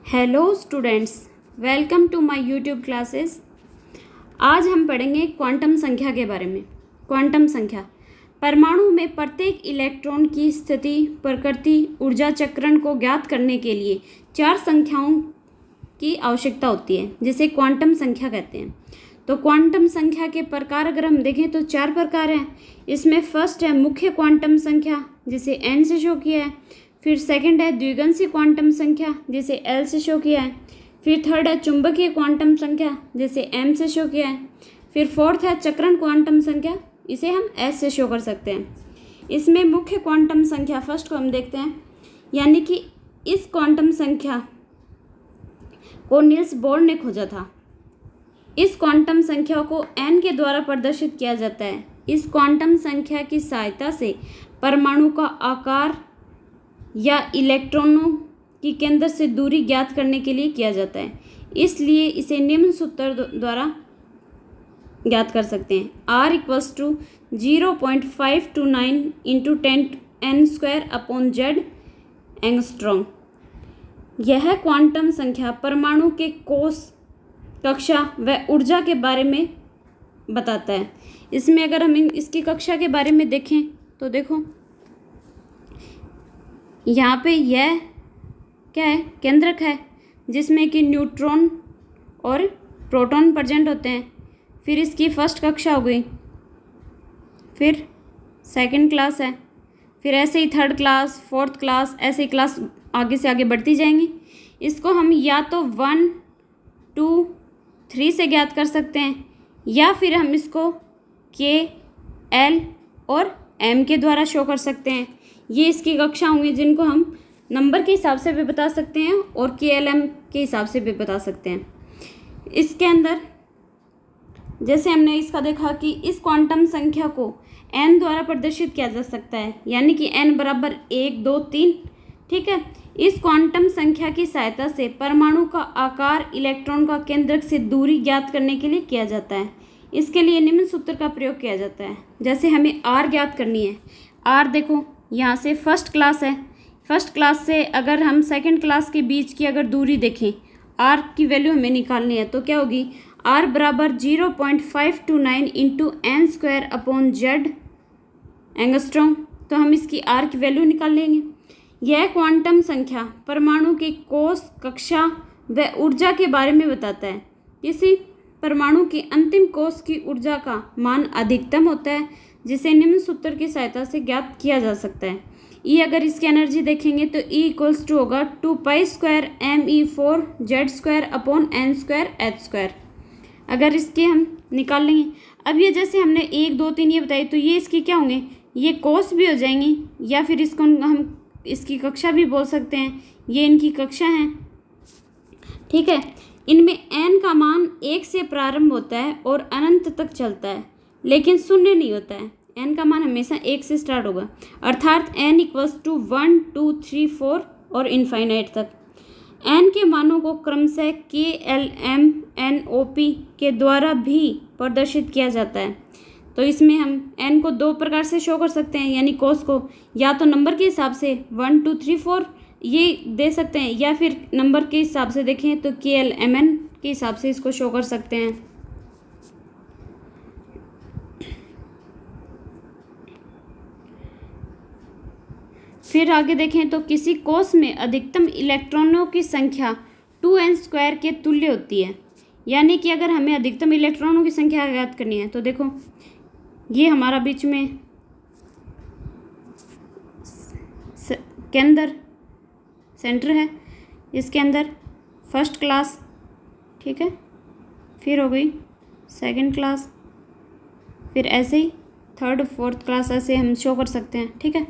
Hello students, welcome to my YouTube classes. आज हम पढ़ेंगे क्वांटम संख्या के बारे में। क्वांटम संख्या परमाणु में प्रत्येक इलेक्ट्रॉन की स्थिति, प्रकृति, ऊर्जा चक्रण को ज्ञात करने के लिए चार संख्याओं की आवश्यकता होती है, जिसे क्वांटम संख्या कहते हैं। तो क्वांटम संख्या के प्रकार अगर हम देखें तो चार प्रकार हैं। इसमें फर्स्ट है मुख्य क्वांटम संख्या, जिसे n से शो किया है। फिर सेकंड है द्विगंशी क्वांटम संख्या, जिसे L से शो किया है। फिर थर्ड है चुंबकीय क्वांटम संख्या, जिसे M से शो किया है। फिर फोर्थ है चक्रण क्वांटम संख्या, इसे हम S से शो कर सकते हैं। इसमें मुख्य क्वांटम संख्या फर्स्ट को हम देखते हैं, यानी कि इस क्वांटम संख्या को नील्स बोर ने खोजा था। इस क्वांटम संख्या को n के द्वारा प्रदर्शित किया जाता है। इस क्वांटम संख्या की सहायता से परमाणु का आकार या इलेक्ट्रॉनों की केंद्र से दूरी ज्ञात करने के लिए किया जाता है। इसलिए इसे निम्न सूत्र द्वारा ज्ञात कर सकते हैं। R = 0.529 × 10⁻² angstrom. यह क्वांटम संख्या परमाणु के कोष, कक्षा व ऊर्जा के बारे में बताता है। इसमें अगर हम इसकी कक्षा के बारे में देखें तो देखो, यहाँ पे यह क्या है, केंद्रक है, जिसमें कि न्यूट्रॉन और प्रोटॉन प्रेजेंट होते हैं। फिर इसकी फर्स्ट कक्षा हो गई, फिर सेकंड क्लास है, फिर ऐसे ही थर्ड क्लास, फोर्थ क्लास, ऐसे ही क्लास आगे से आगे बढ़ती जाएंगी। इसको हम या तो 1, 2, 3 से ज्ञात कर सकते हैं, या फिर हम इसको K, L और M के द्वारा शो कर सकते हैं। ये इसकी कक्षा होंगी, जिनको हम नंबर के हिसाब से भी बता सकते हैं और KLM के हिसाब से भी बता सकते हैं। इसके अंदर जैसे हमने इसका देखा कि इस क्वांटम संख्या को n द्वारा प्रदर्शित किया जा सकता है, यानी कि n = 1, 2, 3। ठीक है। इस क्वांटम संख्या की सहायता से परमाणु का आकार, इलेक्ट्रॉन का केंद्रक से दूरी ज्ञात करने के लिए किया जाता है। इसके लिए निम्न सूत्र का प्रयोग किया जाता है। जैसे हमें R ज्ञात करनी है। R देखो, यहाँ से फर्स्ट क्लास है, फर्स्ट क्लास से अगर हम सेकंड क्लास के बीच की अगर दूरी देखें, R की वैल्यू हमें निकालनी है, तो क्या होगी, R = 0.529 × n² एंगस्ट्रॉम। तो हम इसकी R की वैल्यू निकाल लेंगे। यह क्वांटम संख्या परमाणु के कोष, कक्षा व ऊर्जा के बारे में बताता है। किसी परमाणु की अंतिम कोष की ऊर्जा का मान अधिकतम होता है, जिसे निम्न सूत्र की सहायता से ज्ञात किया जा सकता है। E अगर इसकी एनर्जी देखेंगे तो E = होगा 2π² me4z² n² h²। अगर इसके हम निकाल लेंगे, अब ये जैसे हमने 1, 2, 3 ये बताई, तो ये इसकी क्या होंगे, ये कोष भी हो जाएंगी, या फिर इसको हम इसकी कक्षा भी बोल सकते हैं। ये इनकी कक्षा हैं। ठीक है। इनमें n का मान 1 से प्रारंभ होता है और अनंत तक चलता है, लेकिन शून्य नहीं होता है। n का मान हमेशा 1 से स्टार्ट होगा, अर्थात n = 1, 2, 3, 4 और इनफाइनाइट तक। n के मानों को क्रमशः K, L, M, N, O, P के द्वारा भी प्रदर्शित किया जाता है। तो इसमें हम n को दो प्रकार से शो कर सकते हैं, यानी कोष को या तो नंबर के हिसाब से 1, 2, 3, 4 ये दे सकते हैं, या फिर नंबर के हिसाब से देखें तो K, L, M, N के हिसाब से इसको शो कर सकते हैं। फिर आगे देखें तो किसी कोष में अधिकतम इलेक्ट्रॉनों की संख्या 2n² के तुल्य होती है। यानी कि अगर हमें अधिकतम इलेक्ट्रॉनों की संख्या ज्ञात करनी है, तो देखो ये हमारा बीच में के अंदर सेंटर है, इसके अंदर फर्स्ट क्लास, ठीक है, फिर हो गई सेकंड क्लास, फिर ऐसे ही थर्ड, फोर्थ क्लास, ऐसे हम शो कर सकते हैं। ठीक है।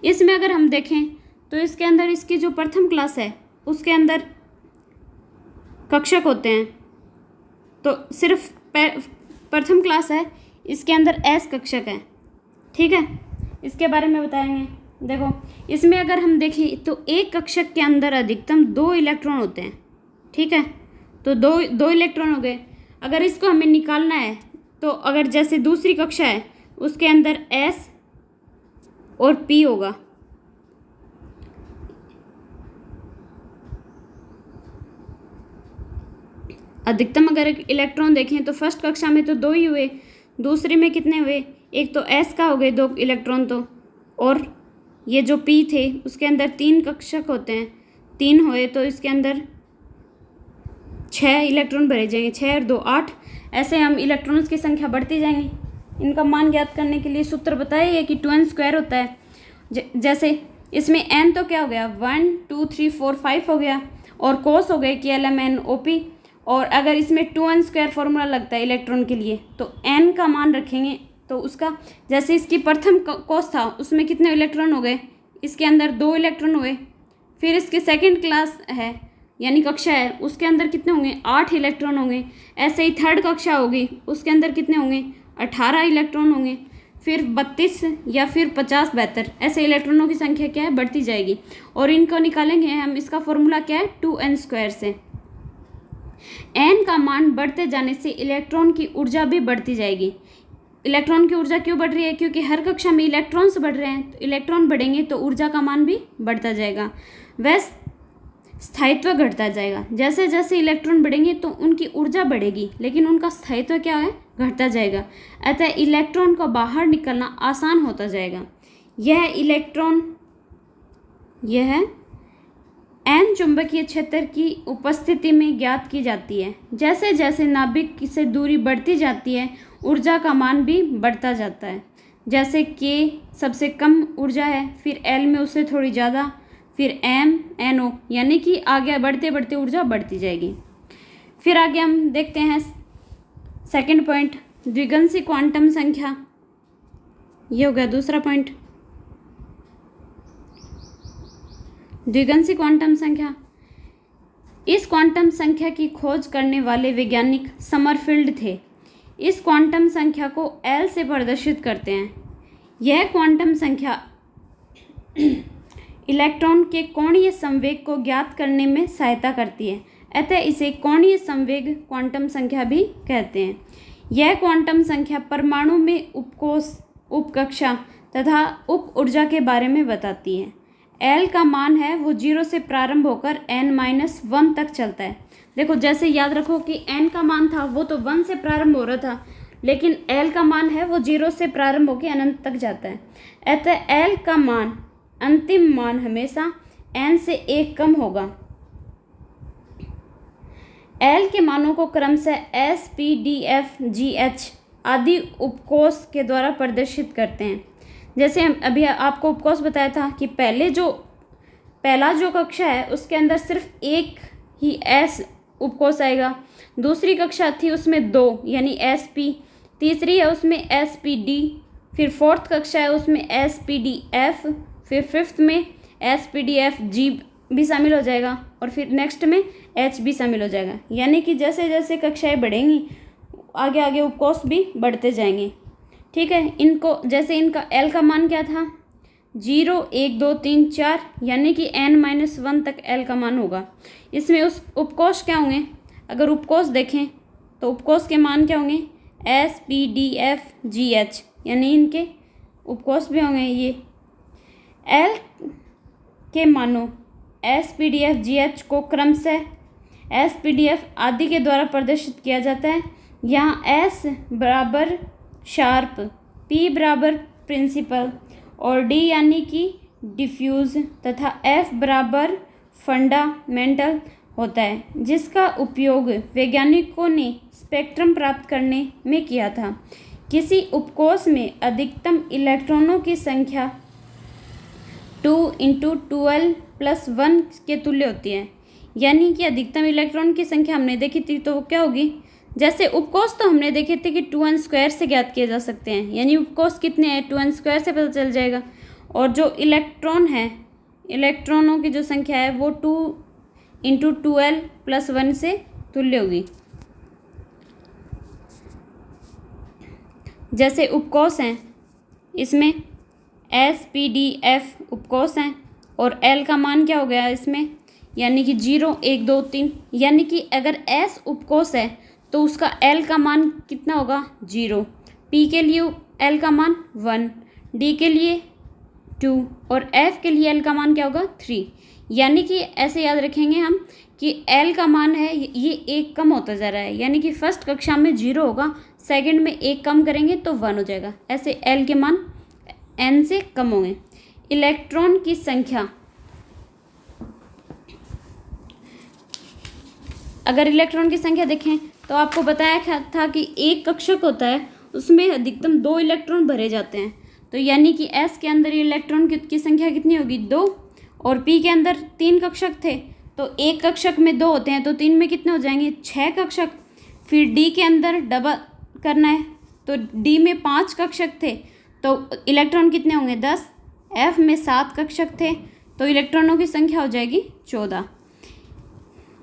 इसमें अगर हम देखें तो इसके अंदर इसकी जो प्रथम क्लास है, उसके अंदर कक्षक होते हैं। तो सिर्फ प्रथम क्लास है, इसके अंदर S कक्षक है। ठीक है। इसके बारे में बताएंगे। देखो, इसमें अगर हम देखें तो एक कक्षक के अंदर अधिकतम 2 इलेक्ट्रॉन होते हैं। ठीक है। तो दो इलेक्ट्रॉन हो गए। अगर इसको हमें निकालना है, तो अगर जैसे दूसरी कक्षा है, उसके अंदर S और P होगा। अधिकतम अगर इलेक्ट्रॉन देखें तो फर्स्ट कक्षा में तो 2 ही हुए, दूसरे में कितने हुए, एक तो एस का हो गए 2 इलेक्ट्रॉन तो, और ये जो पी थे उसके अंदर 3 कक्षक होते हैं, 3 हुए तो इसके अंदर 6 इलेक्ट्रॉन भरे जाएंगे, 6 और 2 8। ऐसे हम इलेक्ट्रॉन्स की संख्या बढ़ती जाएंगी। इनका मान ज्ञात करने के लिए सूत्र बताया है कि 2n² होता है। जैसे इसमें n तो क्या हो गया 1 2 3 4 5 हो गया, और कोस हो गए कि LMNOP। और अगर इसमें 2n² फॉर्मूला लगता है इलेक्ट्रॉन के लिए तो n का मान रखेंगे तो उसका, जैसे इसकी प्रथम कोस था उसमें कितने इलेक्ट्रॉन हो गए, इसके अंदर 2 इलेक्ट्रॉन हुए। फिर इसके सेकंड क्लास है यानी कक्षा है उसके अंदर कितने होंगे 8 इलेक्ट्रॉन होंगे। ऐसे ही थर्ड कक्षा होगी उसके अंदर कितने होंगे 18 इलेक्ट्रॉन होंगे। फिर 32 या फिर 50 72 ऐसे इलेक्ट्रॉनों की संख्या क्या है बढ़ती जाएगी। और इनको निकालेंगे हम, इसका फॉर्मूला क्या है 2n² से। n का मान बढ़ते जाने से इलेक्ट्रॉन की ऊर्जा भी बढ़ती जाएगी। इलेक्ट्रॉन की ऊर्जा क्यों बढ़ रही है, क्योंकि हर कक्षा में इलेक्ट्रॉन्स बढ़ रहे हैं, तो इलेक्ट्रॉन बढ़ेंगे तो ऊर्जा का मान भी बढ़ता जाएगा। वह स्थायित्व घटता जाएगा। जैसे जैसे इलेक्ट्रॉन बढ़ेंगे तो उनकी ऊर्जा बढ़ेगी लेकिन उनका स्थायित्व क्या है घटता जाएगा। अतः इलेक्ट्रॉन का बाहर निकलना आसान होता जाएगा। यह n चुंबकीय क्षेत्र की उपस्थिति में ज्ञात की जाती है। जैसे जैसे नाभिक से दूरी बढ़ती जाती है ऊर्जा का मान भी बढ़ता जाता है। जैसे K सबसे कम ऊर्जा है, फिर L में उससे थोड़ी ज़्यादा, फिर M NO, यानी कि आगे बढ़ते बढ़ते ऊर्जा बढ़ती जाएगी। फिर आगे हम देखते हैं सेकंड पॉइंट, द्विगंशी क्वांटम संख्या। ये हो गया दूसरा पॉइंट, द्विगंशी क्वांटम संख्या। इस क्वांटम संख्या की खोज करने वाले वैज्ञानिक समरफील्ड थे। इस क्वांटम संख्या को L से प्रदर्शित करते हैं। यह क्वांटम संख्या इलेक्ट्रॉन के कोणीय संवेग को ज्ञात करने में सहायता करती है, अतः इसे कोणीय संवेग क्वांटम संख्या भी कहते हैं। यह क्वांटम संख्या परमाणु में उपकोष, उपकक्षा तथा उप ऊर्जा के बारे में बताती है। L का मान है वो 0 से प्रारंभ होकर n-1 तक चलता है। देखो जैसे याद रखो कि n का मान था वो तो 1 से प्रारंभ हो रहा था, लेकिन L का मान है वो 0 से प्रारंभ होकर अनंत तक जाता है। अतः L का मान, अंतिम मान हमेशा n से 1 कम होगा। L के मानों को क्रमशः S, P, D, F, G, H आदि उपकोष के द्वारा प्रदर्शित करते हैं। जैसे अभी आपको उपकोष बताया था कि पहला जो कक्षा है उसके अंदर सिर्फ एक ही S उपकोष आएगा, दूसरी कक्षा थी उसमें 2 यानी SP, तीसरी है उसमें SPD, फिर फोर्थ कक्षा है उसमें SPDF, फिर फिफ्थ में SPDFG भी शामिल हो जाएगा और फिर नेक्स्ट में H भी शामिल हो जाएगा। यानी कि जैसे जैसे कक्षाएं बढ़ेंगी आगे आगे उपकोष भी बढ़ते जाएंगे। ठीक है, इनको जैसे इनका L का मान क्या था 0 1 2 3 4, यानी कि n-1 तक L का मान होगा। इसमें उस उपकोष क्या होंगे, अगर उपकोष देखें तो उपकोष के मान क्या होंगे SPDFGH, यानी इनके उपकोष भी होंगे। ये L के मानों SPDFGH को क्रमशः SPDF आदि के द्वारा प्रदर्शित किया जाता है। यहाँ S बराबर शार्प, P बराबर प्रिंसिपल और D यानी कि डिफ्यूज तथा F बराबर फंडामेंटल होता है, जिसका उपयोग वैज्ञानिकों ने स्पेक्ट्रम प्राप्त करने में किया था। किसी उपकोष में अधिकतम इलेक्ट्रॉनों की संख्या 2 × 12 + 1 के तुल्य होती है। यानी कि अधिकतम इलेक्ट्रॉन की संख्या हमने देखी थी तो वो क्या होगी, जैसे उपकोष तो हमने देखे थे कि 2n² से ज्ञात किए जा सकते हैं, यानी उपकोष कितने हैं 2n² से पता चल जाएगा। और जो इलेक्ट्रॉन है, इलेक्ट्रॉनों की जो संख्या है वो 2 × 12 + 1 से तुल्य होगी। जैसे उपकोष हैं इसमें SPDF उपकोष हैं और L का मान क्या हो गया इसमें, यानी कि 0 1 2 3, यानी कि अगर S उपकोष है तो उसका L का मान कितना होगा 0, P के लिए L का मान 1, D के लिए 2 और F के लिए L का मान क्या होगा 3। यानी कि ऐसे याद रखेंगे हम कि L का मान है ये 1 कम होता जा रहा है, यानी कि फर्स्ट कक्षा में 0 होगा, सेकंड में 1 कम करेंगे तो 1 हो जाएगा। ऐसे L के मान N से कम होंगे। इलेक्ट्रॉन की संख्या, अगर इलेक्ट्रॉन की संख्या देखें तो आपको बताया था कि एक कक्षक होता है उसमें अधिकतम 2 इलेक्ट्रॉन भरे जाते हैं, तो यानी कि S के अंदर इलेक्ट्रॉन की संख्या कितनी होगी 2, और P के अंदर 3 कक्षक थे तो एक कक्षक में 2 होते हैं तो 3 में कितने हो जाएंगे 6 कक्षक। फिर D के अंदर डबल करना है तो D में 5 कक्षक थे तो इलेक्ट्रॉन कितने होंगे 10। F में 7 कक्षक थे तो इलेक्ट्रॉनों की संख्या हो जाएगी 14।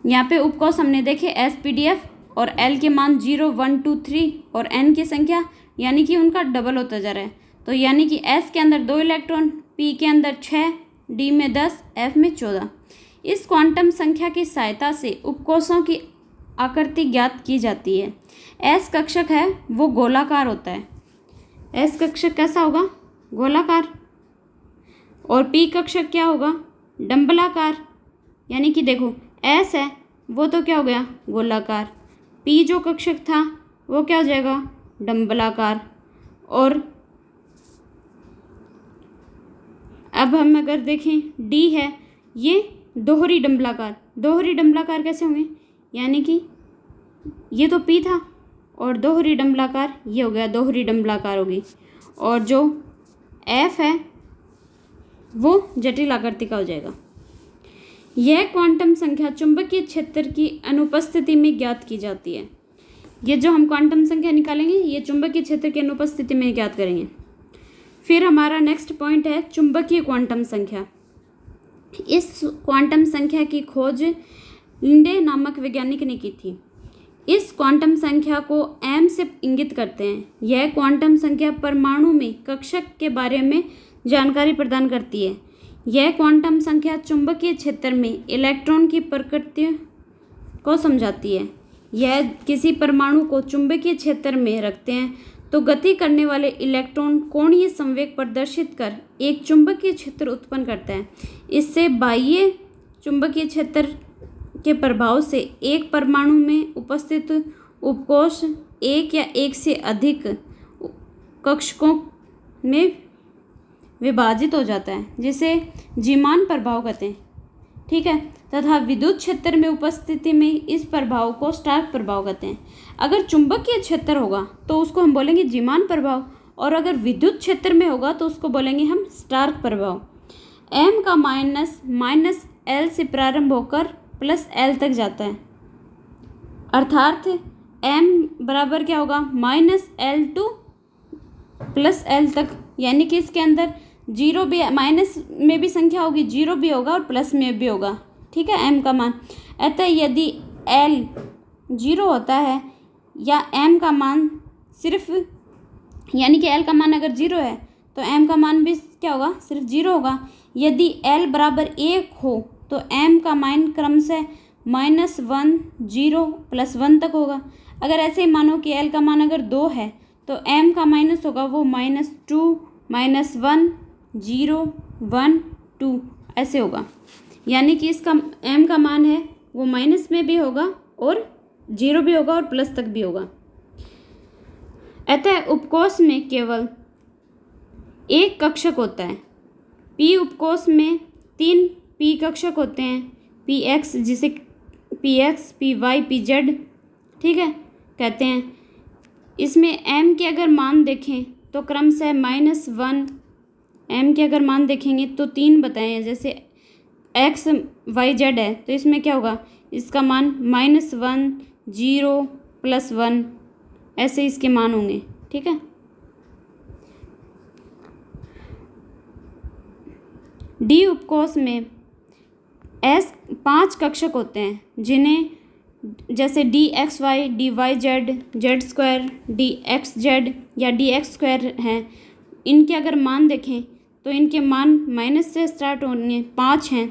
यहाँ पे उपकोष हमने देखे SPDF और L के मान 0, 1, 2, 3 और N की संख्या यानी कि उनका डबल होता जा रहा है, तो यानी कि S के अंदर 2 इलेक्ट्रॉन, P के अंदर 6, D में 10, F में 14। इस क्वांटम संख्या की सहायता से उपकोषों की आकृति ज्ञात की जाती है। S कक्षक है वो गोलाकार होता है, S कक्षक कैसा होगा गोलाकार, और P कक्षक क्या होगा डंबलाकार। यानी कि देखो S है वो तो क्या हो गया गोलाकार, P जो कक्षक था वो क्या हो जाएगा डंबलाकार, और अब हम अगर देखें D है ये दोहरी डंबलाकार। दोहरी डंबलाकार कैसे होंगे, यानी कि ये तो P था और दोहरी डंबलाकार ये हो गया दोहरी डंबलाकार होगी, और जो F है वो जटिल आकृति का हो जाएगा। यह क्वांटम संख्या चुंबकीय क्षेत्र की अनुपस्थिति में ज्ञात की जाती है। ये जो हम क्वांटम संख्या निकालेंगे ये चुंबकीय क्षेत्र की अनुपस्थिति में ज्ञात करेंगे। फिर हमारा नेक्स्ट पॉइंट है चुंबकीय क्वांटम संख्या। इस क्वांटम संख्या की खोज लिंडे नामक वैज्ञानिक ने की थी। इस क्वांटम संख्या को m से इंगित करते हैं। यह क्वांटम संख्या परमाणु में कक्षक के बारे में जानकारी प्रदान करती है। यह क्वांटम संख्या चुंबकीय क्षेत्र में इलेक्ट्रॉन की प्रकृति को समझाती है। यह किसी परमाणु को चुंबकीय क्षेत्र में रखते हैं तो गति करने वाले इलेक्ट्रॉन कोणीय संवेग प्रदर्शित कर एक चुंबकीय क्षेत्र उत्पन्न करता है। इससे बाह्य चुंबकीय क्षेत्र के प्रभाव से एक परमाणु में उपस्थित उपकोष एक या एक से अधिक कक्षकों में विभाजित हो जाता है, जिसे जीमान प्रभाव कहते हैं। ठीक है, तथा विद्युत क्षेत्र में उपस्थिति में इस प्रभाव को स्टार्क प्रभाव कहते हैं। अगर चुंबकीय क्षेत्र होगा तो उसको हम बोलेंगे जीमान प्रभाव, और अगर विद्युत क्षेत्र में होगा तो उसको बोलेंगे हम स्टार्क प्रभाव। m का माइनस L से प्रारंभ होकर प्लस L तक जाता है, अर्थात m बराबर क्या होगा -L टू प्लस L तक, यानी कि इसके अंदर जीरो भी, माइनस में भी संख्या होगी, जीरो भी होगा और प्लस में भी होगा। ठीक है, m का मान। अतः यदि L 0 होता है या m का मान सिर्फ, यानी कि L का मान अगर 0 है तो m का मान भी क्या होगा सिर्फ 0 होगा। यदि L बराबर 1 हो तो m का मान क्रमशः -1, 0, +1 तक होगा। अगर ऐसे ही मानो कि L का मान अगर 2 है तो m का माइनस होगा वो -2, -1, 0, 1, 2 ऐसे होगा। यानी कि इसका m का मान है वो माइनस में भी होगा और 0 भी होगा और प्लस तक भी होगा। अतः उपकोष में केवल एक कक्षक होता है। P उपकोष में 3 P कक्षक होते हैं, Px जिसे Px, Py, Pz ठीक है कहते हैं। इसमें m के अगर मान देखें तो क्रमशः -1, m के अगर मान देखेंगे तो 3 बताए हैं, जैसे x, y, z है तो इसमें क्या होगा, इसका मान -1, 0, +1 ऐसे इसके मान होंगे। ठीक है, डी उपकोष में 5 कक्षक होते हैं, जिन्हें जैसे dxy, dyz, z², dxz या dx² हैं। इनके अगर मान देखें तो इनके मान माइनस से स्टार्ट होंगे, 5 हैं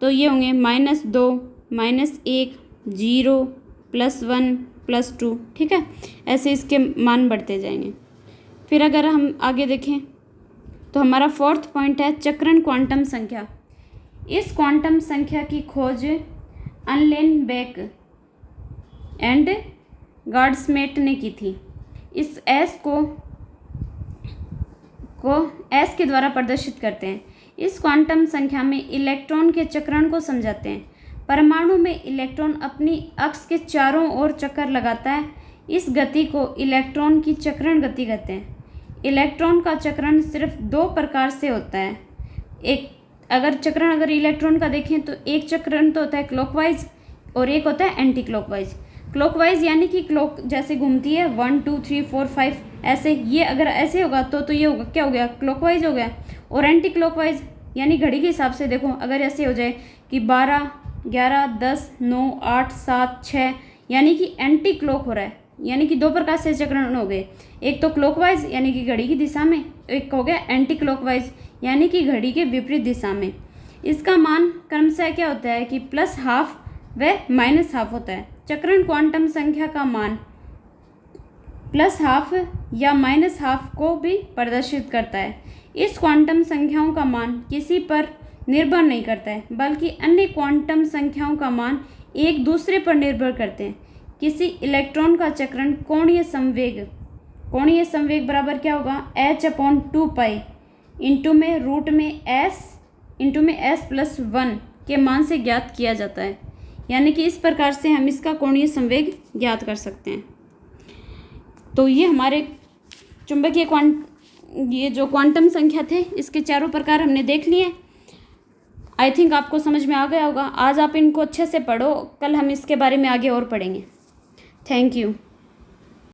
तो ये होंगे -2, -1, 0, +1, +2। ठीक है, ऐसे इसके मान बढ़ते जाएंगे। फिर अगर हम आगे देखें तो हमारा 4th पॉइंट है चक्रण क्वांटम संख्या। इस क्वांटम संख्या की खोज अनलेनबेक एंड गॉडस्मेट ने की थी। इस एस को एस के द्वारा प्रदर्शित करते हैं। इस क्वांटम संख्या में इलेक्ट्रॉन के चक्रण को समझाते हैं। परमाणु में इलेक्ट्रॉन अपनी अक्ष के चारों ओर चक्कर लगाता है। इस गति को इलेक्ट्रॉन की चक्रण गति कहते हैं। इलेक्ट्रॉन का चक्रण सिर्फ दो प्रकार से होता है। अगर इलेक्ट्रॉन का देखें तो एक चक्रण तो होता है क्लॉकवाइज और एक होता है एंटी क्लॉकवाइज। क्लॉकवाइज यानी कि क्लॉक जैसे घूमती है 1 2 3 4 5 ऐसे, ये अगर ऐसे होगा तो ये होगा, क्या हो गया, क्लॉकवाइज हो गया। और एंटी क्लॉकवाइज यानी घड़ी के हिसाब से देखो, अगर ऐसे हो जाए कि 12 11 10 9 8 7 6 यानी कि एंटी क्लॉक हो रहा है, यानी कि दो प्रकार से चक्रण हो गए। एक तो क्लॉकवाइज यानी कि घड़ी की दिशा में, एक हो गया एंटी क्लॉकवाइज यानी कि घड़ी के विपरीत दिशा में। इसका मान क्रमशः क्या होता है कि +½ व -½ होता है। चक्रण क्वांटम संख्या का मान +½ या -½ को भी प्रदर्शित करता है। इस क्वांटम संख्याओं का मान किसी पर निर्भर नहीं करता है, बल्कि अन्य क्वांटम संख्याओं का मान एक दूसरे पर निर्भर करते हैं। किसी इलेक्ट्रॉन का चक्रण कोणीय संवेग बराबर क्या होगा, h/2π इंटू में रूट में s+1 के मान से ज्ञात किया जाता है। यानी कि इस प्रकार से हम इसका कोणीय संवेग ज्ञात कर सकते हैं। तो ये हमारे चुंबकीय ये जो क्वांटम संख्या थे इसके चारों प्रकार हमने देख लिए। आई थिंक आपको समझ में आ गया होगा। आज आप इनको अच्छे से पढ़ो, कल हम इसके बारे में आगे और पढ़ेंगे। Thank you.